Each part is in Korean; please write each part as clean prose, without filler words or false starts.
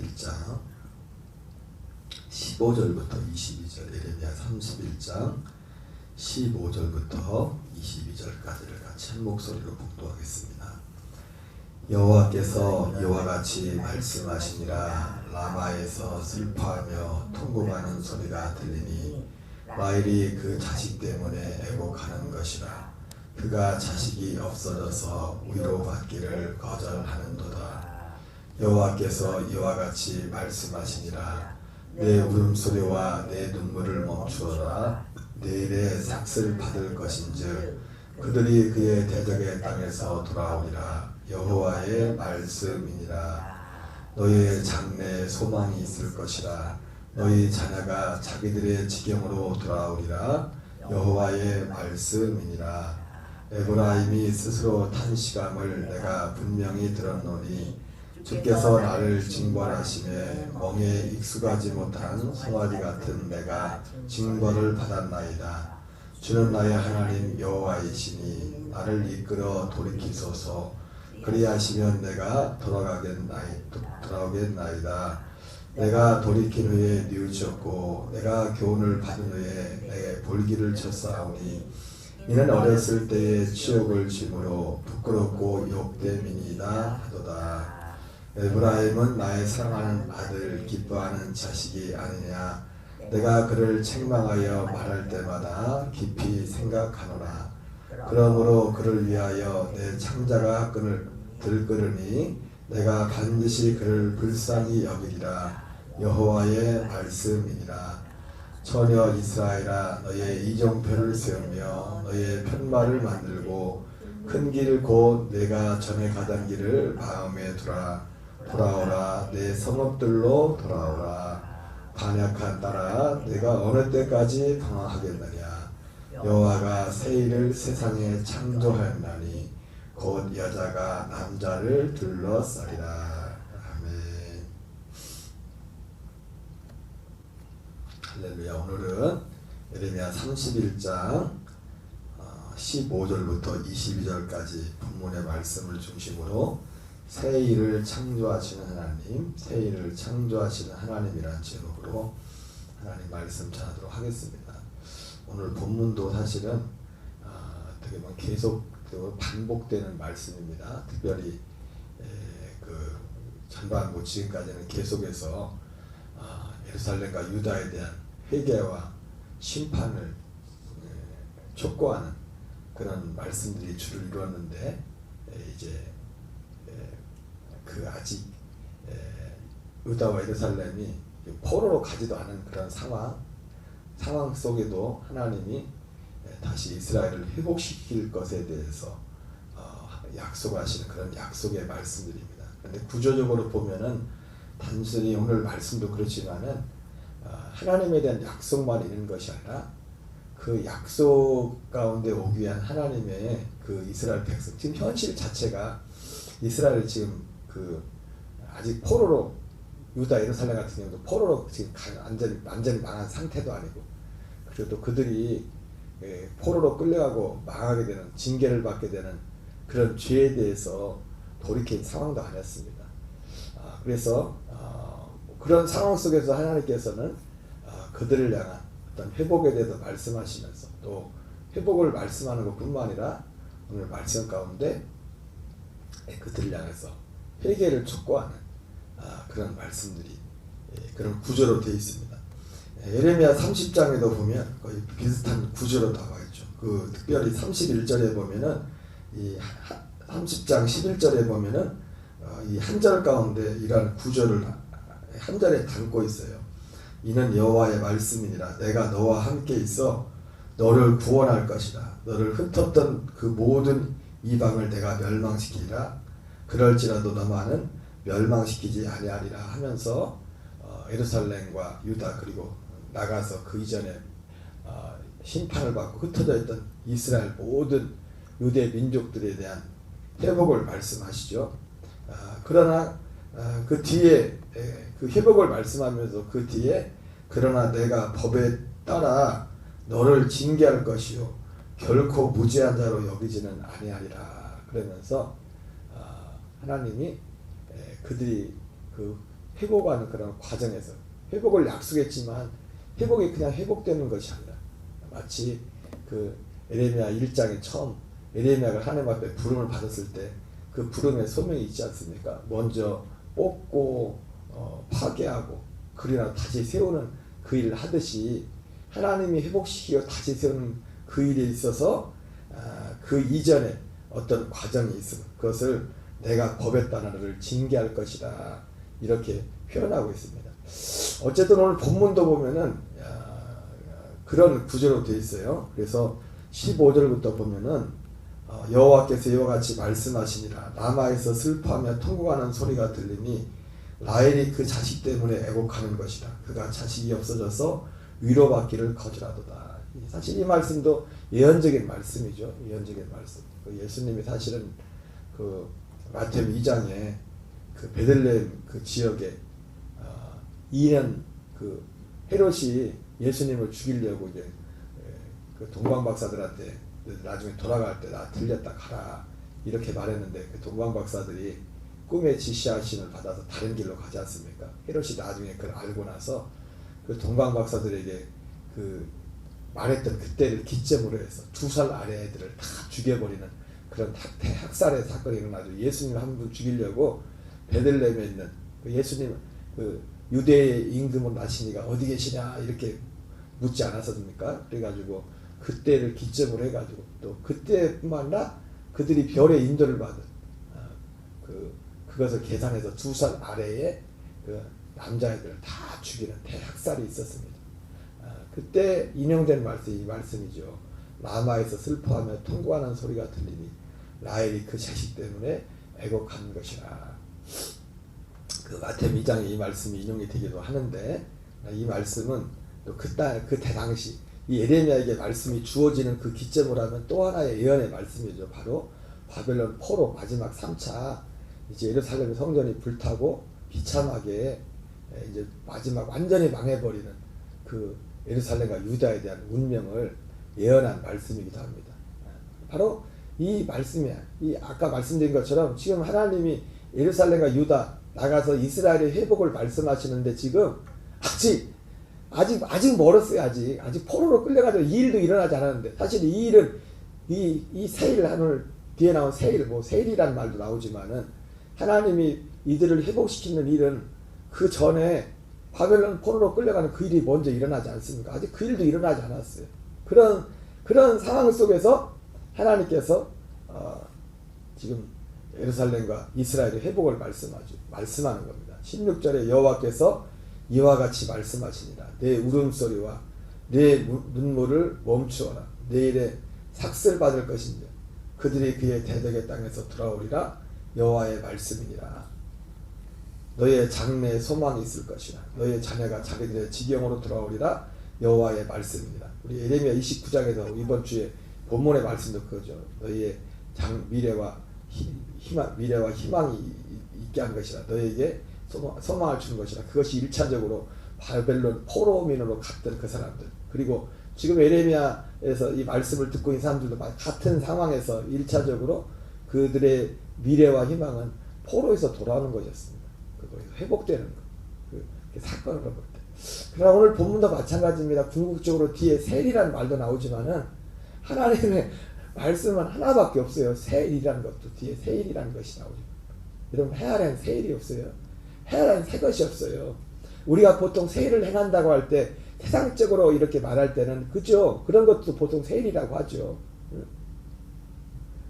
31장 15절부터 22절, 예레미야 31장 15절부터 22절까지를 같이 한 목소리로 봉독하겠습니다. 여호와께서 이와 같이 말씀하시니라. 라마에서 슬퍼하며 통곡하는 소리가 들리니 라헬이 그 자식 때문에 애곡하는 것이라. 그가 자식이 없어져서 위로받기를 거절하는도다. 여호와께서 이와 같이 말씀하시니라. 내 울음소리와 내 눈물을 멈추어라. 내일의 삭슬 받을 것인즉 그들이 그의 대적의 땅에서 돌아오리라. 여호와의 말씀이니라. 너희의 장래에 소망이 있을 것이라. 너희 자녀가 자기들의 지경으로 돌아오리라. 여호와의 말씀이니라. 에브라임이 스스로 탄식함을 내가 분명히 들었노니 주께서 나를 징벌하심에 멍에 익숙하지 못한 송아지 같은 내가 징벌을 받았나이다. 주는 나의 하나님 여호와이시니 나를 이끌어 돌이키소서. 그리하시면 내가 돌아오겠나이다. 내가 돌이킨 후에 뉘우쳤고 내가 교훈을 받은 후에 내게 볼기를 쳤사오니 이는 어렸을 때의 치욕을 짐으로 부끄럽고 욕됨이니이다 하도다. 에브라임은 나의 사랑하는 아들 기뻐하는 자식이 아니냐. 내가 그를 책망하여 말할 때마다 깊이 생각하노라. 그러므로 그를 위하여 내 창자가 들끓으니 내가 반드시 그를 불쌍히 여기리라. 여호와의 말씀이니라. 처녀 이스라엘아, 너의 이정표를 세우며 너의 편말을 만들고 큰 길 곧 내가 전에 가던 길을 마음에 두라. 돌아오라. 내 성읍들로 돌아오라. 반역한 딸아, 내가 어느 때까지 방황하겠느냐. 여호와가 새 일을 세상에 창조하였나니 곧 여자가 남자를 둘러싸리라. 아멘. 할렐루야. 오늘은 예레미야 31장 15절부터 22절까지 본문의 말씀을 중심으로 새 일을 창조하시는 하나님, 새 일을 창조하시는 하나님이라는 제목으로 하나님 말씀 전하도록 하겠습니다. 오늘 본문도 사실은 어떻게 보면 계속 반복되는 말씀입니다. 특별히 그 전반부 지금까지는 계속해서 예루살렘과 유다에 대한 회개와 심판을 촉구하는 그런 말씀들이 주를 이루었는데 이제 그 아직 유다와 예루살렘이 포로로 가지도 않은 그런 상황 속에도 하나님이 다시 이스라엘을 회복시킬 것에 대해서 약속하시는 그런 약속의 말씀들입니다. 그런데 구조적으로 보면은 단순히 오늘 말씀도 그렇지만은 하나님에 대한 약속만 있는 것이 아니라 그 약속 가운데 오기 위한 하나님의 그 이스라엘 백성, 지금 현실 자체가 이스라엘 지금 그 아직 포로로, 유다 예루살렘 같은 경우도 포로로 지금 완전히 망한 상태도 아니고, 그리고 또 그들이 포로로 끌려가고 망하게 되는, 징계를 받게 되는 그런 죄에 대해서 돌이킨 상황도 아니었습니다. 그래서 그런 상황 속에서 하나님께서는 그들을 향한 어떤 회복에 대해서 말씀하시면서 또 회복을 말씀하는 것뿐만 아니라 오늘 말씀 가운데 그들을 향해서 회개를 촉구하는 그런 말씀들이 그런 구조로 되어 있습니다. 예레미야 30장에도 보면 거의 비슷한 구조로 나와 있죠. 그 특별히 31절에 보면은 이 30장 11절에 보면은 이 한 절 가운데 이러한 구조를 한 절에 담고 있어요. 이는 여호와의 말씀이니라. 내가 너와 함께 있어 너를 구원할 것이라. 너를 흩었던 그 모든 이방을 내가 멸망시키리라. 그럴지라도 너만은 멸망시키지 아니하리라 하면서 예루살렘과 유다 그리고 나가서 그 이전에 심판을 받고 흩어져 있던 이스라엘 모든 유대 민족들에 대한 회복을 말씀하시죠. 그러나 그 뒤에 그 회복을 말씀하면서 그 뒤에 그러나 내가 법에 따라 너를 징계할 것이요 결코 무죄한 자로 여기지는 아니하리라 그러면서 하나님이 그들이 그 회복하는 그런 과정에서 회복을 약속했지만 회복이 그냥 회복되는 것이 아니라 마치 그 에레미야 1장에 처음 에레미야가 하나님 앞에 부름을 받았을 때 그 부름의 소명이 있지 않습니까? 먼저 뽑고 파괴하고 그러나 다시 세우는 그 일을 하듯이 하나님이 회복시키고 다시 세우는 그 일에 있어서 그 이전에 어떤 과정이 있으면 그것을 내가 법의 단어를 징계할 것이다 이렇게 표현하고 있습니다. 어쨌든 오늘 본문도 보면은 그런 구조로 되어 있어요. 그래서 15절부터 보면은 여호와께서 이와 같이 말씀하시니라. 라마에서 슬퍼하며 통곡하는 소리가 들리니 라헬이 그 자식 때문에 애곡하는 것이라. 그가 자식이 없어져서 위로받기를 거절하도다. 사실 이 말씀도 예언적인 말씀이죠. 예언적인 말씀. 예수님이 사실은 그 마태복음 2장에 그 베들레헴 그 지역에 2년 그 헤롯이 예수님을 죽이려고 이제 그 동방박사들한테 나중에 돌아갈 때 나 들렸다 가라 이렇게 말했는데 그 동방박사들이 꿈에 지시하심을 받아서 다른 길로 가지 않습니까? 헤롯이 나중에 그걸 알고 나서 그 동방박사들에게 그 말했던 그때를 기점으로 해서 2살 아래 애들을 다 죽여버리는 그런 학살의 사건이 일어나죠. 예수님 한 분 죽이려고 베들레헴에 있는 그 예수님 그 유대의 임금은 나시니가 어디 계시냐 이렇게 묻지 않았습니까? 그래가지고 그때를 기점으로 해가지고 또 그때뿐만 아니라 그들이 별의 인도를 받은 그것을 계산해서 2살 아래의 그 남자애들을 다 죽이는 대학살이 있었습니다. 그때 인용된 말씀이 이 말씀이죠. 라마에서 슬퍼하며 통곡하는 소리가 들리니 라헬이 그 자식 때문에 애곡하는 것이라. 그 마태복음 2장에 이 말씀이 인용이 되기도 하는데 이 말씀은 또 그때 당시 이 예레미야에게 말씀이 주어지는 그 기점으로 하면 또 하나의 예언의 말씀이죠. 바로 바벨론 포로 마지막 3차 이제 예루살렘 성전이 불타고 비참하게 이제 마지막 완전히 망해버리는 그 예루살렘과 유다에 대한 운명을 예언한 말씀이기도 합니다. 바로 이 말씀이야. 이 아까 말씀드린 것처럼 지금 하나님이 예루살렘과 유다 나가서 이스라엘의 회복을 말씀하시는데 지금 아직 멀었어요. 아직 포로로 끌려가지고 이 일도 일어나지 않았는데 사실 이 일은 이 세일 하늘 뒤에 나온 세일 뭐 세일이라는 말도 나오지만은 하나님이 이들을 회복시키는 일은 그 전에 바벨론 포로로 끌려가는 그 일이 먼저 일어나지 않습니까? 아직 그 일도 일어나지 않았어요. 그런 상황 속에서 하나님께서 지금 예루살렘과 이스라엘의 회복을 말씀하는 겁니다. 16절에 여호와께서 이와 같이 말씀하시니라. 내 울음소리와 내 눈물을 멈추어라. 내일에 삭슬 받을 것인데 그들이 그의 대적의 땅에서 돌아오리라. 여호와의 말씀이니라. 너의 장래에 소망이 있을 것이라. 너의 자녀가 자기들의 지경으로 돌아오리라. 여호와의 말씀이니라. 우리 예레미야 29장에서 이번 주에 본문의 말씀도 그거죠. 너희의 미래와 희망이 있게 한 것이라. 너에게 소망을 주는 것이라. 그것이 1차적으로 바벨론 포로민으로 갔던 그 사람들, 그리고 지금 예레미야에서 이 말씀을 듣고 있는 사람들도 같은 상황에서 1차적으로 그들의 미래와 희망은 포로에서 돌아오는 것이었습니다. 그거에서 회복되는 것, 그 사건으로 볼 때. 그러나 오늘 본문도 마찬가지입니다. 궁극적으로 뒤에 세일이라는 말도 나오지만은 하나님의 말씀은 하나밖에 없어요. 세일이라는 것도 뒤에 세일이라는 것이 나오죠. 여러분, 해아란 세일이 없어요. 해아란 새 것이 없어요. 우리가 보통 세일을 행한다고 할 때 세상적으로 이렇게 말할 때는 그죠? 그런 것도 보통 세일이라고 하죠.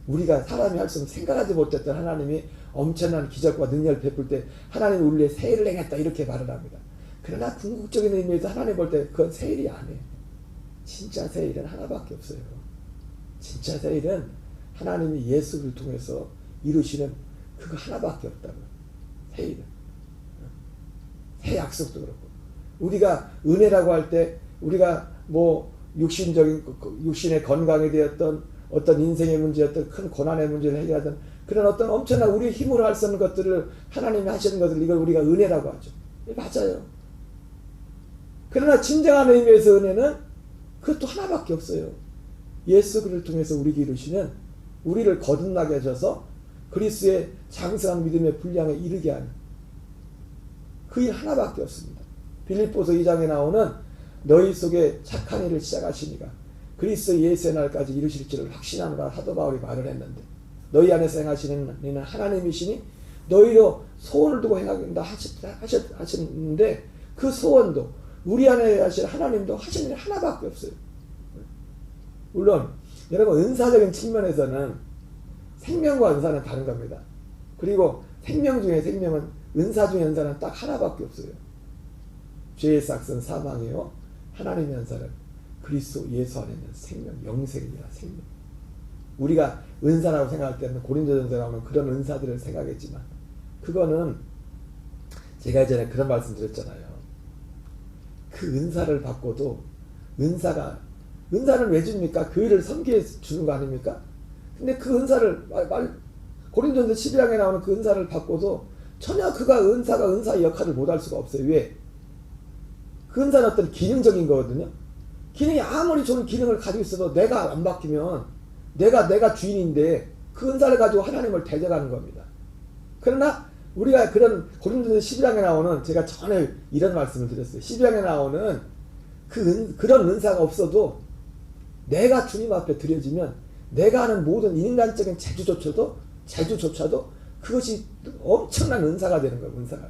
우리가 사람이 할 수 없는 생각하지 못했던 하나님이 엄청난 기적과 능력을 베풀 때 하나님이 우리의 세일을 행했다 이렇게 말을 합니다. 그러나 궁극적인 의미에서 하나님 볼 때 그건 세일이 아니에요. 진짜 세일은 하나밖에 없어요. 진짜 세일은 하나님이 예수를 통해서 이루시는 그거 하나밖에 없다고요. 세일은. 새 약속도 그렇고. 우리가 은혜라고 할 때 우리가 뭐 육신의 건강에 대했던 어떤 인생의 문제였던 큰 고난의 문제를 해결하던 그런 어떤 엄청난 우리의 힘으로 할 수 없는 것들을 하나님이 하시는 것들, 이걸 우리가 은혜라고 하죠. 맞아요. 그러나 진정한 의미에서 은혜는 그것도 하나밖에 없어요. 예수 그리스도를 통해서 우리에게 이루시는, 우리를 거듭나게 하셔서 그리스도의 장성한 믿음의 분량에 이르게 하는 그 일 하나밖에 없습니다. 빌립보서 2장에 나오는 너희 속에 착한 일을 시작하시니가 그리스도 예수의 날까지 이루실 줄을 확신하노라 사도 바울이 말을 했는데 너희 안에서 행하시는 이는 하나님이시니 너희로 소원을 두고 행하긴다 하셨는데 그 소원도 우리 안에 하실 하나님도 하시는 일 하나밖에 없어요. 물론 여러분 은사적인 측면에서는 생명과 은사는 다른 겁니다. 그리고 생명 중에 생명은 은사 중에 은사는 딱 하나밖에 없어요. 죄의 삭은 사망이요 하나님의 은사는 그리스도 예수 안에 있는 생명, 영생이라 생명. 우리가 은사라고 생각할 때는 고린도전서에 나오는 그런 은사들을 생각했지만 그거는 제가 예전에 그런 말씀 드렸잖아요. 그 은사를 받고도 은사는 왜 줍니까? 교회를 섬기해 주는 거 아닙니까? 근데 그 은사를 고린도전서 12장에 나오는 그 은사를 받고도 전혀 은사가 은사의 역할을 못할 수가 없어요. 왜? 그 은사는 어떤 기능적인 거거든요. 기능이 아무리 좋은 기능을 가지고 있어도 내가 안 바뀌면 내가 주인인데 그 은사를 가지고 하나님을 대적하는 겁니다. 그러나 우리가 그런 고린도전서 12장에 나오는 제가 전에 이런 말씀을 드렸어요. 12장에 나오는 그런 은사가 없어도 내가 주님 앞에 드려지면 내가 하는 모든 인간적인 재주조차도 그것이 엄청난 은사가 되는 거예요. 은사가.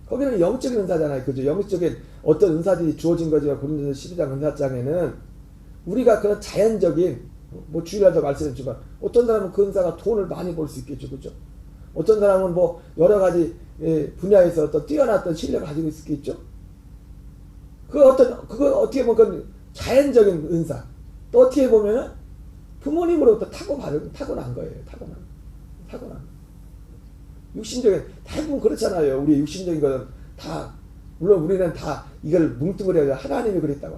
거기는 영적인 은사잖아요. 그죠? 영적인 어떤 은사들이 주어진 거죠. 고린도전서 12장 은사장에는 우리가 그런 자연적인 주일날도 말씀했지만 어떤 사람은 그 은사가 돈을 많이 벌 수 있겠죠. 그죠? 어떤 사람은 여러 가지 분야에서 어떤 뛰어났던 실력을 가지고 있겠죠. 그거 어떻게 보면 그건 자연적인 은사. 또 어떻게 보면은 부모님으로부터 타고난 거예요. 타고난. 육신적인, 대부분 그렇잖아요. 우리 육신적인 것은 다, 물론 우리는 다 이걸 뭉뚱그려서 하나님이 그랬다고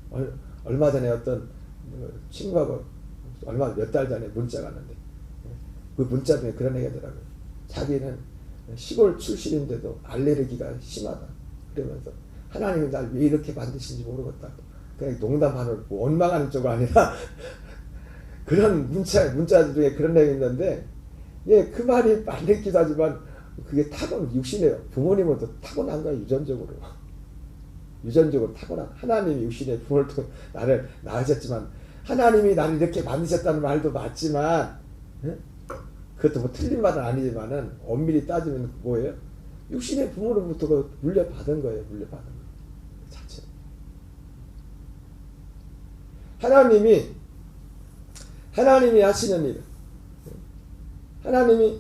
합니다. 얼마 전에 어떤 친구하고 몇 달 전에 문자가 왔는데 그 문자 중에 그런 얘기 하더라고요. 자기는 시골 출신인데도 알레르기가 심하다. 그러면서 하나님이 날 왜 이렇게 만드신지 모르겠다고. 그냥 농담하는 원망하는 쪽이 아니라 그런 문자 중에 그런 내용이 있는데 그 말이 맞기도 하지만 그게 육신에 부모님은 또 타고난 거야. 유전적으로 타고난. 하나님이 육신에 부모를 통해 나를 낳으셨지만 하나님이 나를 이렇게 만드셨다는 말도 맞지만 그것도 틀린 말은 아니지만은 엄밀히 따지면 뭐예요? 육신의 부모로부터 물려받은 거예요. 물려받은 거 자체. 하나님이 하시는 일, 하나님이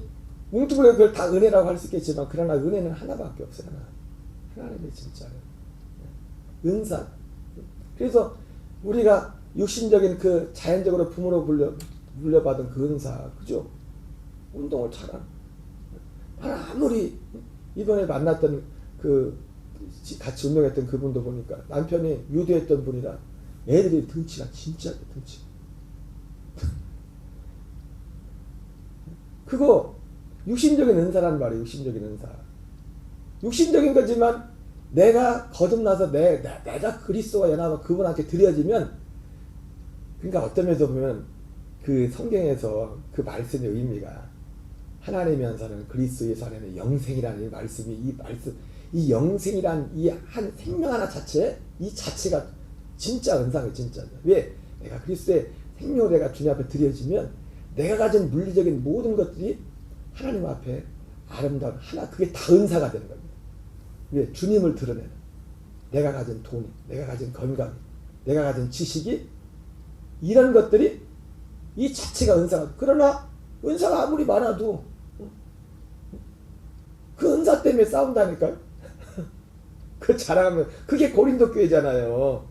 뭉뚱그려 그걸 다 은혜라고 할 수 있겠지만 그러나 은혜는 하나밖에 없어요. 하나님이 진짜로 은사. 그래서 우리가 육신적인 그 자연적으로 부모로 물려받은 그 은사, 그죠? 운동을 잘하는. 아무리 이번에 만났던 같이 운동했던 그분도 보니까 남편이 유도했던 분이라 애들이 등치가 진짜 등치. 그거 육신적인 은사란 말이에요. 육신적인 은사. 육신적인 거지만 내가 거듭나서 내가 그리스도와 연합하고 그분한테 드려지면, 그러니까 어떤 면에서 보면 그 성경에서 그 말씀의 의미가 하나님의 은사는 그리스도 예수 안에는 영생이라는 이 말씀이 이 영생이란 이 한 생명 하나 이 자체가 진짜 은사가 진짜. 왜? 내가 그리스도의 생명을 내가 주님 앞에 드려지면 내가 가진 물리적인 모든 것들이 하나님 앞에 아름다운 그게 다 은사가 되는 겁니다. 왜? 주님을 드러내는. 내가 가진 돈이, 내가 가진 건강이, 내가 가진 지식이, 이런 것들이 이 자체가 은사가. 그러나 은사가 아무리 많아도 그 은사 때문에 싸운다니까요. 그 자랑하면 그게 고린도 교회잖아요.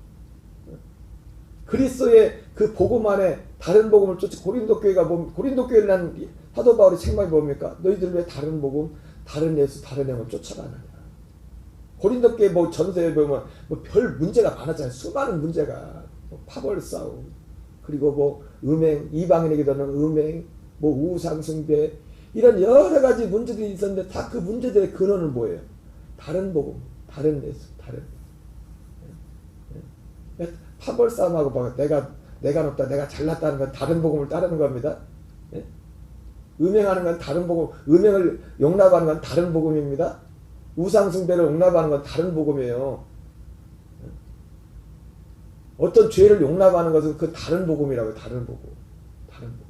그리스도의 그 복음 안에 다른 복음을 쫓지. 고린도 교회는 사도 바울의 책망이 뭡니까? 너희들 왜 다른 복음, 다른 예수, 다른 영을 쫓아가느냐. 고린도 교회 전서에 보면 별 문제가 많았잖아요. 수많은 문제가. 파벌 싸움, 그리고 음행, 이방인에게 되는 음행, 우상숭배, 이런 여러 가지 문제들이 있었는데 다 그 문제들의 근원은 뭐예요? 다른 복음, 다른 예수, 다른. 파벌 싸움하고 내가 높다, 내가 잘났다는 건 다른 복음을 따르는 겁니다. 음행하는 건 다른 복음, 음행을 용납하는 건 다른 복음입니다. 우상숭배를 용납하는 건 다른 복음이에요. 어떤 죄를 용납하는 것은 그 다른 복음이라고요. 다른 복음. 다른 복음.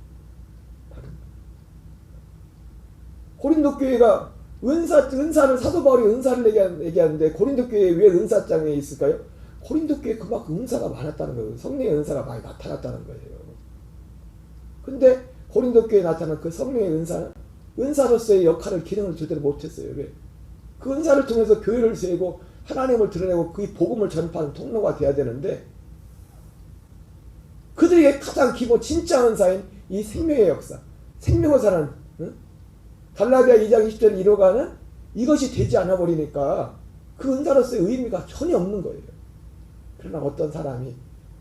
다른 복음. 고린도 교회가 은사를 사도 바울이 은사를 얘기하는데 고린도 교회에 왜 은사장에 있을까요? 고린도 교회에 그만큼 은사가 많았다는 거예요. 성령의 은사가 많이 나타났다는 거예요. 근데 고린도 교회에 나타난 그 성령의 은사는 은사로서의 역할을 기능을 제대로 못했어요. 왜? 그 은사를 통해서 교회를 세우고 하나님을 드러내고 그 복음을 전파하는 통로가 돼야 되는데 그들에게 가장 기본 진짜 은사인 이 생명의 역사, 생명을 사는 갈라디아 2장 20절 이루어가는 이것이 되지 않아 버리니까 그 은사로서의 의미가 전혀 없는 거예요. 그러나 어떤 사람이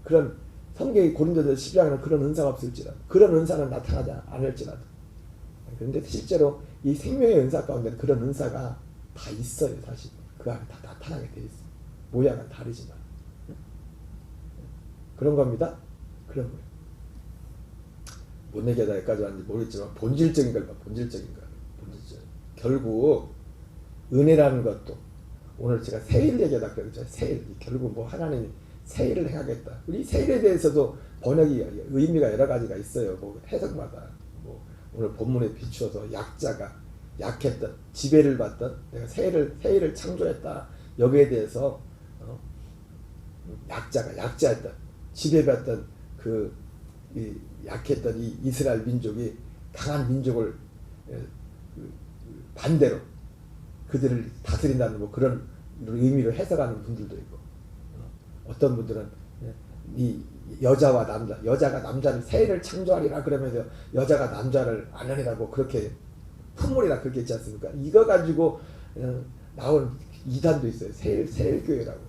그런 성경의 고린도서 10장에는 그런 은사가 없을지라도 그런 은사는 나타나지 않을지라도 그런데 실제로 이 생명의 은사 가운데는 그런 은사가 다 있어요. 사실 그 안에 다 나타나게 돼 있어요. 모양은 다르지만 그런 겁니다. 그런 거예요. 뭔 얘기하다 여기까지 왔는지 모르겠지만 본질적인 걸 봐. 본질적인 거. 결국 은혜라는 것도 오늘 제가 세일 얘기하다 그랬죠. 세일. 결국 뭐 하나님이 세일을 행하겠다. 우리 세일에 대해서도 번역이 의미가 여러 가지가 있어요. 뭐 해석마다. 뭐 오늘 본문에 비추어서 약자가 약했던 지배를 받던 내가 세일을 창조했다. 여기에 대해서 약자였던 지배받던 그 약했던 이 이스라엘 민족이 강한 민족을 반대로 그들을 다스린다는 뭐 그런 의미로 해석하는 분들도 있고 어떤 분들은 이 여자가 남자를 세일을 창조하리라 그러면서 여자가 남자를 안으리라고 그렇게 풍물이라 그렇게 있지 않습니까? 이거 가지고 나온 이단도 있어요. 세일교회라고.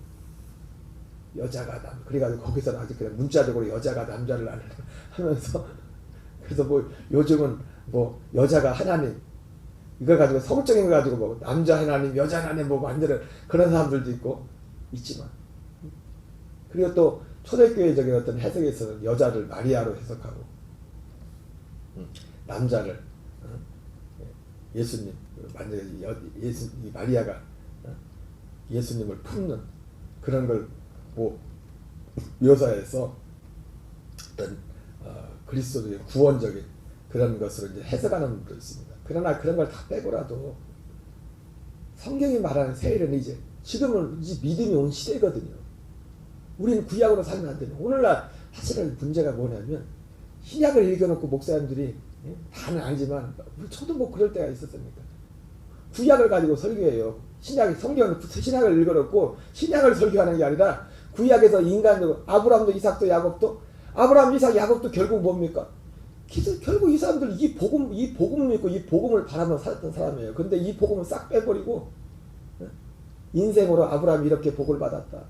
여자가 그래가지고 거기서는 아직 그냥 문자적으로 여자가 남자를 안으리라 하면서 그래서 뭐 요즘은 뭐 여자가 하나님 이걸 가지고 성적인 거 가지고 뭐 남자 하나님 여자 하나님 뭐 만드는 그런 사람들도 있고 있지만 그리고 또 초대교회적인 어떤 해석에서는 여자를 마리아로 해석하고 남자를 예수님 만약에 이 마리아가 예수님을 품는 그런 걸 뭐 묘사해서 어떤 그리스도의 구원적인 그런 것으로 이제 해석하는 분도 있습니다. 그러나 그런 걸 다 빼고라도 성경이 말하는 세일은 이제 지금은 이제 믿음이 온 시대거든요. 우리는 구약으로 살면 안 되는. 오늘날 사실은 문제가 뭐냐면 신약을 읽어놓고 목사님들이 다는 아니지만 저도 뭐 그럴 때가 있었습니까? 구약을 가지고 설교해요. 신약을 읽어놓고 신약을 설교하는 게 아니라 구약에서 인간적으로 아브라함도 이삭도 야곱도 아브라함 이삭 야곱도 결국 뭡니까? 결국 이 사람들 이 복음을 믿고 이 복음을 바라며 살았던 사람이에요. 근데 이 복음을 싹 빼버리고 인생으로 아브라함이 이렇게 복을 받았다.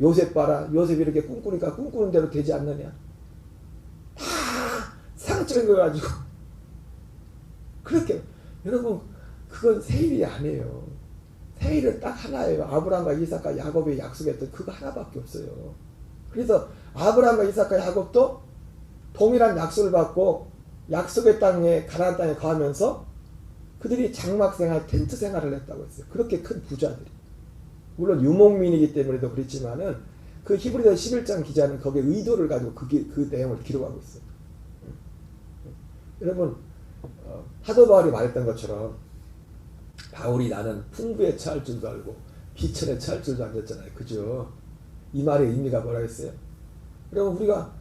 요셉 봐라. 요셉이 이렇게 꿈꾸니까 꿈꾸는 대로 되지 않느냐. 다 상처인 거 가지고 그렇게 여러분 그건 세일이 아니에요. 세일은 딱 하나예요. 아브라함과 이삭과 야곱이 약속했던 그거 하나밖에 없어요. 그래서 아브라함과 이삭과 야곱도 동일한 약속을 받고 약속의 땅에 가나안 땅에 거하면서 그들이 장막 생활, 텐트 생활을 했다고 했어요. 그렇게 큰 부자들이. 물론 유목민이기 때문에도 그렇지만은 그 히브리서 11장 기자는 거기에 의도를 가지고 그 내용을 기록하고 있어요. 여러분 사도 바울이 말했던 것처럼 바울이 나는 풍부에 처할 줄도 알고 비천에 처할 줄도 알았잖아요. 그죠? 이 말의 의미가 뭐라 했어요? 여러분 우리가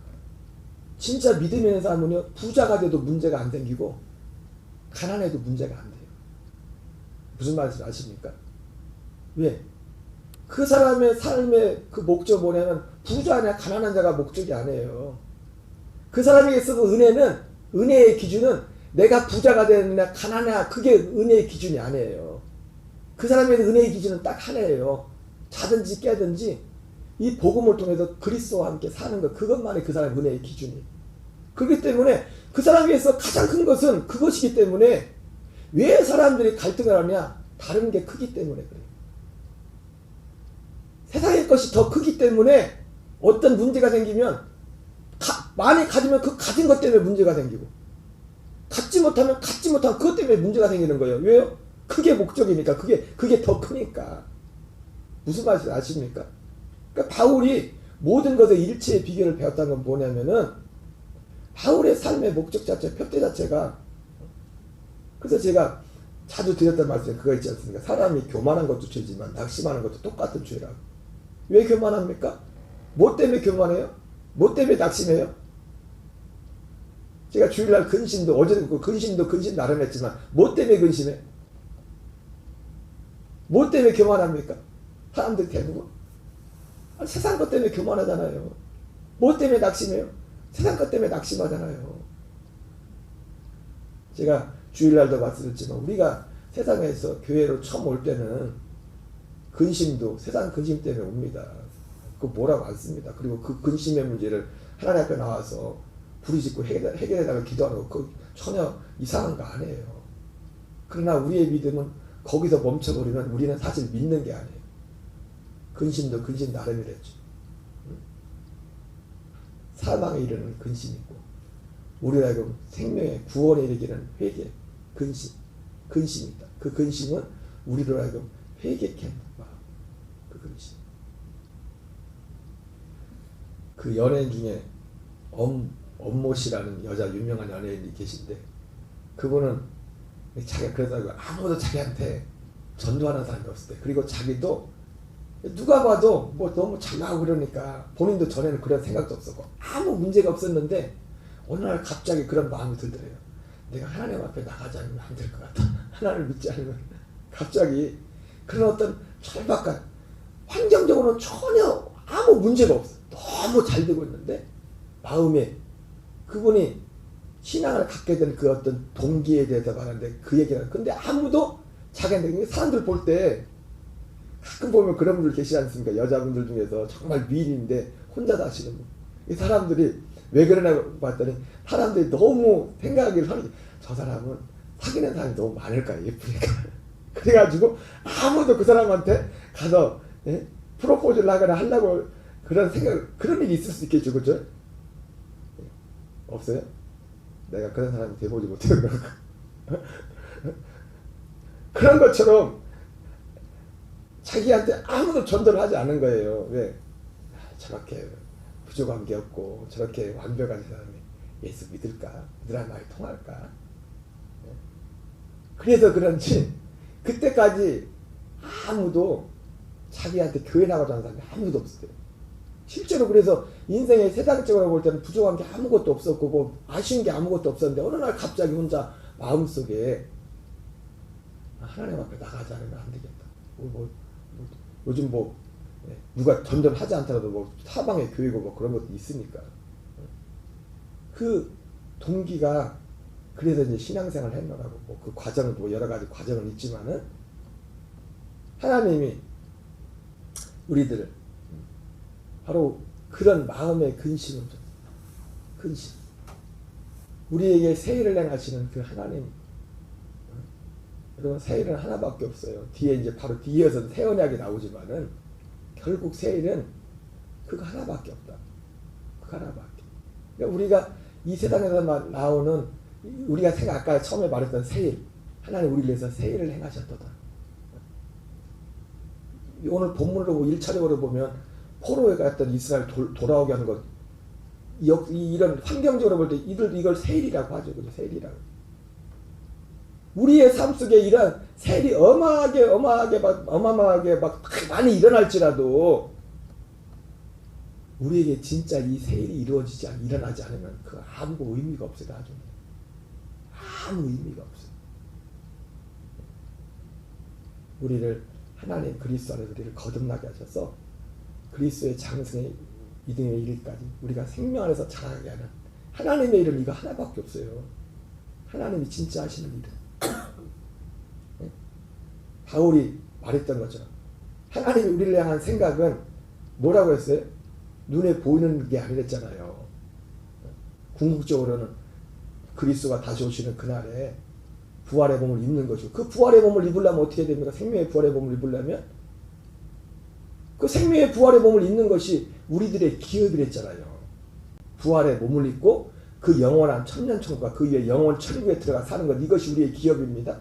진짜 믿음 있는 사람은요 부자가 돼도 문제가 안 생기고 가난해도 문제가 안 돼요. 무슨 말인지 아십니까? 왜? 그 사람의 삶의 그 목적 뭐냐면 부자냐 가난한 자가 목적이 아니에요. 그 사람에게 있어서 은혜의 기준은 내가 부자가 되느냐 가난하냐 그게 은혜의 기준이 아니에요. 그 사람의 은혜의 기준은 딱 하나예요. 자든지 깨든지 이 복음을 통해서 그리스도와 함께 사는 것 그것만이 그 사람의 은혜의 기준이에요. 그렇기 때문에 그 사람에 의해서 가장 큰 것은 그것이기 때문에 왜 사람들이 갈등을 하냐 다른 게 크기 때문에 그래요. 세상의 것이 더 크기 때문에 어떤 문제가 생기면 많이 가지면 그 가진 것 때문에 문제가 생기고 갖지 못하면 그것 때문에 문제가 생기는 거예요. 왜요? 그게 목적이니까. 그게 더 크니까. 무슨 말인지 아십니까? 그러니까 바울이 모든 것의 일체의 비결을 배웠다는 건 뭐냐면은 바울의 삶의 목적 자체, 표대 자체가, 그래서 제가 자주 드렸던 말씀이 그거 있지 않습니까? 사람이 교만한 것도 죄지만 낙심하는 것도 똑같은 죄라고. 왜 교만합니까? 뭐 때문에 교만해요? 뭐 때문에 낙심해요? 제가 주일날 근심도 어제도 그 근심도 근심 나름 했지만 뭐 때문에 근심해? 뭐 때문에 교만합니까? 사람들 대부분 세상 것 때문에 교만하잖아요. 뭐 때문에 낙심해요? 세상 것 때문에 낙심하잖아요. 제가 주일날도 말씀드렸지만 우리가 세상에서 교회로 처음 올 때는 근심도 세상 근심 때문에 옵니다. 그거 뭐라고 안 씁니다. 그리고 그 근심의 문제를 하나님 앞에 나와서 부르짖고 해결해달라고 기도하는 거 전혀 이상한 거 아니에요. 그러나 우리의 믿음은 거기서 멈춰버리면 우리는 사실 믿는 게 아니에요. 근심도 근심 나름이랬죠. 사망에 이르는 근심이 있고 우리로 하여금 생명의 구원에 이르기는 회개, 근심이다. 그 근심은 우리로 하여금 회개케 하는 마음, 그 근심. 그 연예인 중에 엄모 씨라는 여자 유명한 연예인이 계신데 그분은 자기가 그러다고 아무도 자기한테 전도하는 사람이 없을 때 그리고 자기도 누가 봐도 뭐 너무 잘나가고 그러니까 본인도 전에는 그런 생각도 없었고 아무 문제가 없었는데 어느 날 갑자기 그런 마음이 들더래요. 내가 하나님 앞에 나가지 않으면 안 될 것 같다. 하나님을 믿지 않으면 갑자기 그런 어떤 절박한 환경적으로는 전혀 아무 문제가 없어. 너무 잘 되고 있는데 마음에 그분이 신앙을 갖게 된 그 어떤 동기에 대해서 말하는데 그 얘기는 근데 아무도 자기한테 사람들 볼 때 가끔 보면 그런 분들 계시지 않습니까? 여자분들 중에서 정말 미인인데 혼자 사시는 분. 이 사람들이 왜 그러냐고 봤더니 사람들이 너무 생각하기를 하는 저 사람은 사귀는 사람이 너무 많을까 예쁘니까 그래가지고 아무도 그 사람한테 가서 프로포즈를 하거나 하려고 그런 생각 그런 일이 있을 수 있겠죠, 그렇죠? 없어요? 내가 그런 사람이 돼보지 못해서 그런가? 그런 것처럼 자기한테 아무도 전도를 하지 않은 거예요. 왜? 저렇게 부족한 게 없고 저렇게 완벽한 사람이 예수 믿을까? 믿으란 말이 통할까? 그래서 그런지 그때까지 아무도 자기한테 교회 나가자는 사람이 아무도 없었대요. 실제로 그래서 인생의 세상적으로 볼 때는 부족한 게 아무것도 없었고 뭐 아쉬운 게 아무것도 없었는데 어느 날 갑자기 혼자 마음속에 하나님 앞에 나가지 않으면 안 되겠다. 요즘 누가 전도를 하지 않더라도 뭐 사방의 교회고 뭐 그런 것도 있으니까 그 동기가 그래서 이제 신앙생활을 했노라고 뭐 그 과정은 뭐 여러 가지 과정은 있지만은 하나님이 우리들을 바로 그런 마음의 근심을 좀 근심 우리에게 새 일을 행하시는 그 하나님 여러분 새 일은 하나밖에 없어요. 뒤에 이제 바로 뒤에서 새 언약이 나오지만은 결국 새 일은 그거 하나밖에 없다. 그거 하나밖에. 그러니까 우리가 이 세상에서 나오는 우리가 아까 처음에 말했던 새 일 하나님 우리를 위해서 새 일을 행하셨도다. 오늘 본문으로 1차적으로 보면 포로에 갔던 이스라엘 돌아오게 하는 것 이런 환경적으로 볼 때 이걸 새 일이라고 하죠. 그죠? 새 일이라고. 우리의 삶 속에 이런 새 일이 어마어마하게 막 많이 일어날지라도 우리에게 진짜 이 새 일이 일어나지 않으면 그 아무 의미가 없어요. 나중에. 아무 의미가 없어요. 우리를 하나님 그리스도 안에서 우리를 거듭나게 하셔서 그리스도의 장성에 이등에 이르기까지 우리가 생명 안에서 자라게 하는 하나님의 이름 이거 하나밖에 없어요. 하나님이 진짜 하시는 이름. 바울이 말했던 것처럼 하나님이 우리를 향한 생각은 뭐라고 했어요? 눈에 보이는 게 아니랬잖아요. 궁극적으로는 그리스도가 다시 오시는 그날에 부활의 몸을 입는 거죠. 그 부활의 몸을 입으려면 어떻게 됩니까? 생명의 부활의 몸을 입으려면 그 생명의 부활의 몸을 입는 것이 우리들의 기업이랬잖아요. 부활의 몸을 입고 그 영원한 천년천국과 그 위에 영원 천국에 들어가 사는 것, 이것이 우리의 기업입니다.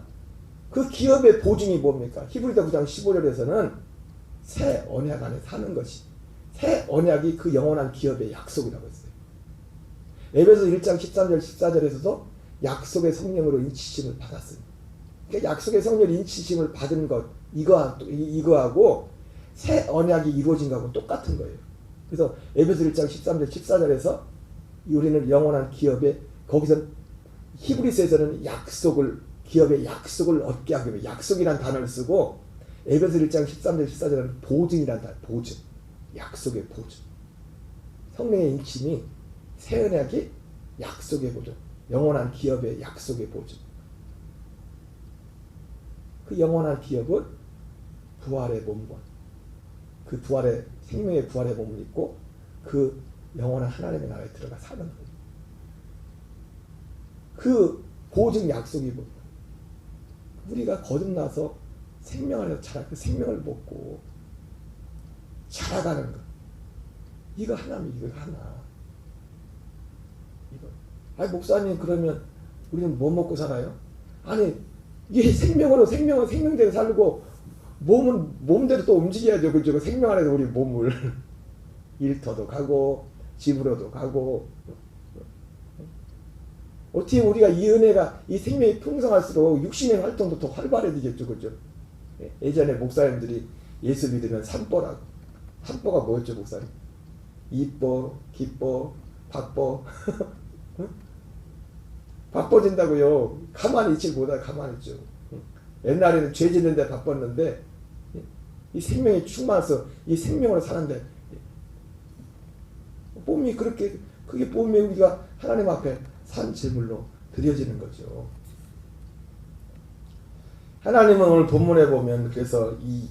그 기업의 보증이 뭡니까? 히브리서 9장 15절에서는 새 언약 안에 사는 것이, 새 언약이 그 영원한 기업의 약속이라고 했어요. 에베소 1장 13절 14절에서도 약속의 성령으로 인치심을 받았습니다. 그러니까 약속의 성령 인치심을 받은 것, 이거하고 새 언약이 이루어진 것하고 똑같은 거예요. 그래서 에베소 1장 13절 14절에서 우리는 영원한 기업에, 거기서 히브리서에서는 약속을, 기업의 약속을 얻게 하기 위해 약속이란 단어를 쓰고, 에베소 1장 13절 14절에는 보증이란 단어, 보증, 약속의 보증. 성령의 인침이 새 언약이 약속의 보증, 영원한 기업의 약속의 보증. 그 영원한 기업은 부활의 몸과 그 부활의 생명의 부활의 몸을 입고 그 영원한 하나님의 나라에 들어가 사는 거예요. 그 보증 약속이 뭐, 우리가 거듭나서 생명 안에서 자라, 그 생명을 먹고 자라가는 것, 이거 하나면 이거 하나. 이거. 아니 목사님, 그러면 우리는 뭐 먹고 살아요? 아니 이게 생명으로, 생명은 생명대로 살고 몸은 몸대로 또 움직여야죠. 그죠? 생명 안에서 우리 몸을 일터도 가고 집으로도 가고. 어떻게 우리가 이 은혜가, 이 생명이 풍성할수록 육신의 활동도 더 활발해지겠죠. 그죠? 예전에 목사님들이 예수 믿으면 산보라고. 산보가 뭐였죠, 목사님? 이뻐, 기뻐, 바빠. 바빠진다고요. 가만히 있지 못하고 가만히 있죠. 옛날에는 죄 짓는데 바빴는데 이 생명이 충만해서 이 생명으로 사는데, 몸이 그렇게, 그게 몸이 우리가 하나님 앞에 산 제물로 드려지는 거죠. 하나님은 오늘 본문에 보면 그래서 이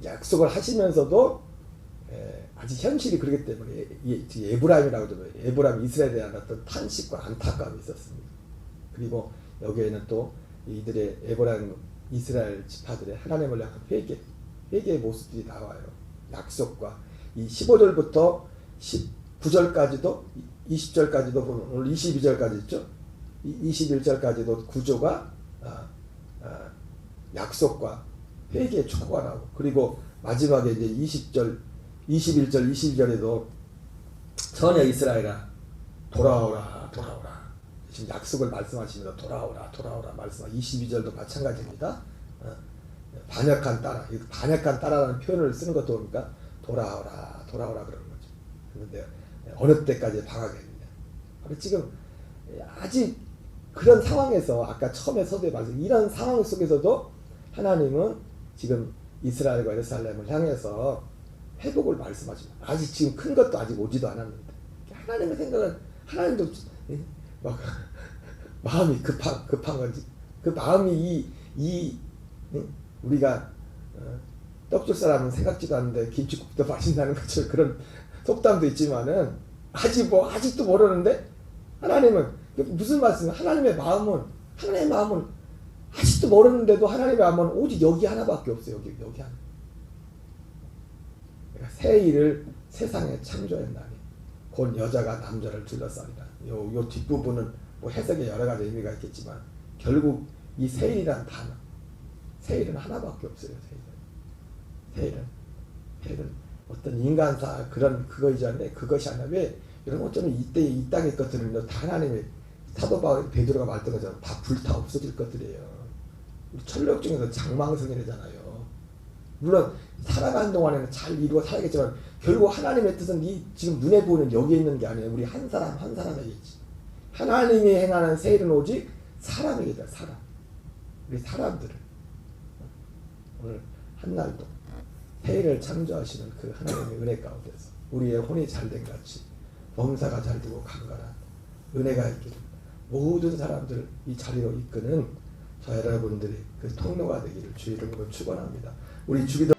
약속을 하시면서도 아직 현실이 그렇기 때문에 에브라임이라고 하죠. 에브라임 이스라엘에 대한 어떤 탄식과 안타까움이 있었습니다. 그리고 여기에는 또 이들의 에브라임 이스라엘 지파들의 하나님을 향한 회개의 모습들이 나와요. 약속과 이 15절부터 19절까지도 20절까지도 보면 오늘 22절까지 있죠. 21절까지도 구조가 약속과 회개의 축복가 나오고, 그리고 마지막에 이제 20절, 21절, 22절에도 전혀 이스라엘아 돌아오라, 돌아오라. 지금 약속을 말씀하시면서 돌아오라, 돌아오라 말씀하시고, 22절도 마찬가지입니다. 반역한 딸아, 반역한 딸아라는 표현을 쓰는 것도 보니까 돌아오라, 돌아오라 그러는 거죠. 그런데 어느 때까지 방학입니다. 지금 아직 그런 상황에서, 아까 처음에 서두에 말씀, 이런 상황 속에서도 하나님은 지금 이스라엘과 예루살렘을 향해서 회복을 말씀하십니다. 아직 지금 큰 것도 아직 오지도 않았는데, 하나님의 생각은, 하나님도 막 마음이 급한 건지, 그 마음이 우리가 떡줄 사람은 생각지도 않는데 김치국도 마신다는 것처럼 그런 속담도 있지만은, 아직도 모르는데, 하나님은 무슨 말씀이에요? 하나님의 마음은 아직도 모르는데도 하나님의 마음은 오직 여기 하나밖에 없어요. 여기 하나. 그러니까 새 일을 세상에 창조했나니 곧 여자가 남자를 둘러싸리라. 요 뒷부분은 뭐 해석에 여러 가지 의미가 있겠지만, 결국 이 새 일이란 단어, 새 일은 하나밖에 없어요. 새 일은 어떤 인간사 그것이지 않네. 그것이 아니라, 왜 여러분 어쩌면 이때 이 땅의 것들은 다 하나님의, 사도 베드로가 말했던 것처럼 다 불타 없어질 것들이에요. 우리 철력 중에서 장망성이라잖아요. 물론 살아가는 동안에는 잘 이루어 살겠지만, 결국 하나님의 뜻은 이 지금 눈에 보이는 여기에 있는 게 아니에요. 우리 한 사람 한 사람에게 있지. 하나님이 행하는 새 일은 오직 사람에게다. 사람. 우리 사람들을 오늘 한날도 새 일을 창조하시는 그 하나님의 은혜 가운데서 우리의 혼이 잘된 같이 범사가 잘되고 강건한 은혜가 있기를 모든 사람들 이 자리로 이끄는 저 여러분들이 그 통로가 되기를 주의 이름으로 축원합니다. 우리 주기도